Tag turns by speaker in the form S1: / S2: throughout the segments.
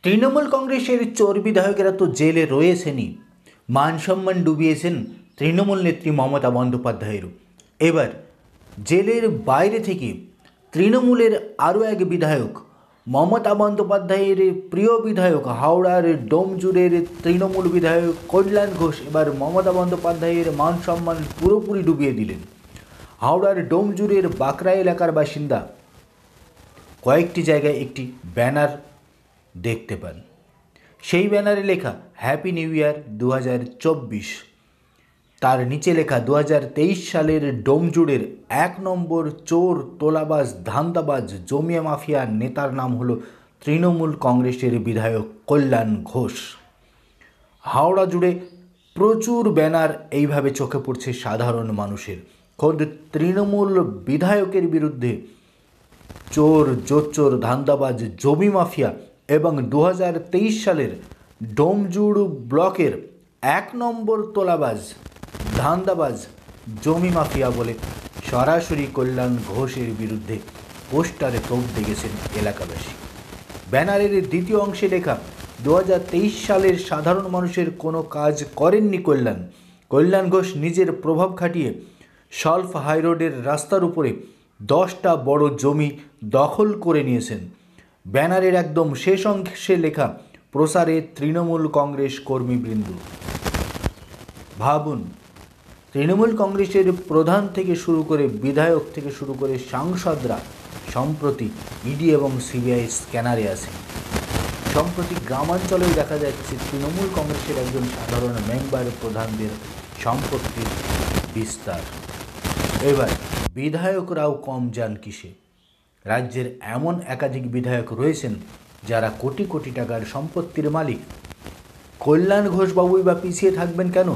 S1: তৃণমূল কংগ্রেসের চোর বিধায়কেরা তো জেলে রয়েছেনই, মান সম্মান ডুবিয়েছেন তৃণমূল নেত্রী মমতা বন্দ্যোপাধ্যায়েরও। এবার জেলের বাইরে থেকে তৃণমূলের আরও এক বিধায়ক, মমতা বন্দ্যোপাধ্যায়ের প্রিয় বিধায়ক, হাওড়ার ডোমজুড়ের তৃণমূল বিধায়ক কল্যাণ ঘোষ এবার মমতা বন্দ্যোপাধ্যায়ের মান সম্মান পুরোপুরি ডুবিয়ে দিলেন। হাওড়ার ডোমজুড়ের বাঁকড়া এলাকার বাসিন্দা কয়েকটি জায়গায় একটি ব্যানার দেখতে পান। সেই ব্যানারে লেখা হ্যাপি নিউ ইয়ার 2024, তার নিচে লেখা 2023 সালের ডোমজুড়ের 1 নম্বর চোর, তোলাবাজ, ধান্দাবাজ, জমিয়া মাফিয়া নেতার নাম হলো তৃণমূল কংগ্রেসের বিধায়ক কল্যাণ ঘোষ। হাওড়া জুড়ে প্রচুর ব্যানার এইভাবে চোখে পড়ছে সাধারণ মানুষের। খোদ তৃণমূল বিধায়কের বিরুদ্ধে চোর, জোচ্চোর, ধান্দাবাজ, জমি মাফিয়া এবং 2023 সালের ডোমজুড় ব্লকের 1 নম্বর তোলাবাজ, ধান্দাবাজ, জমি মাফিয়া বলে সরাসরি কল্যাণ ঘোষের বিরুদ্ধে পোস্টারে তোপ দেখেছেন এলাকাবাসী। ব্যানারের দ্বিতীয় অংশে লেখা 2023 সালের সাধারণ মানুষের কোনো কাজ করেননি কল্যাণ ঘোষ নিজের প্রভাব খাটিয়ে সলফ হাইরোডের রাস্তার উপরে 10টা বড় জমি দখল করে নিয়েছেন। ব্যানারের একদম শেষ অংশে লেখা প্রসারে তৃণমূল কংগ্রেস কর্মীবৃন্দ। ভাবুন, তৃণমূল কংগ্রেসের প্রধান থেকে শুরু করে বিধায়ক থেকে শুরু করে সাংসদরা সম্প্রতি ইডি এবং সিবিআই স্ক্যানারে আছেন। সম্প্রতি গ্রামাঞ্চলেও দেখা যাচ্ছে তৃণমূল কংগ্রেসের একজন সাধারণ মেম্বার প্রধানদের সম্পত্তির বিস্তার। এবার বিধায়করাও কম যান কিসে? রাজ্যের এমন একাধিক বিধায়ক রয়েছেন যারা কোটি কোটি টাকার সম্পত্তির মালিক। কল্যাণ ঘোষবাবুই বা পিছিয়ে থাকবেন কেন?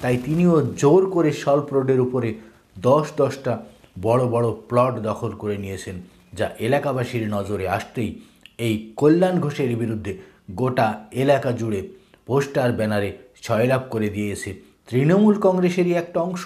S1: তাই তিনিও জোর করে সল্প রোডের উপরে 10টা বড় বড় প্লট দখল করে নিয়েছেন, যা এলাকাবাসীর নজরে আসতেই এই কল্যাণ ঘোষের বিরুদ্ধে গোটা এলাকা জুড়ে পোস্টার ব্যানারে ছয়লাভ করে দিয়েছে তৃণমূল কংগ্রেসেরই একটা অংশ।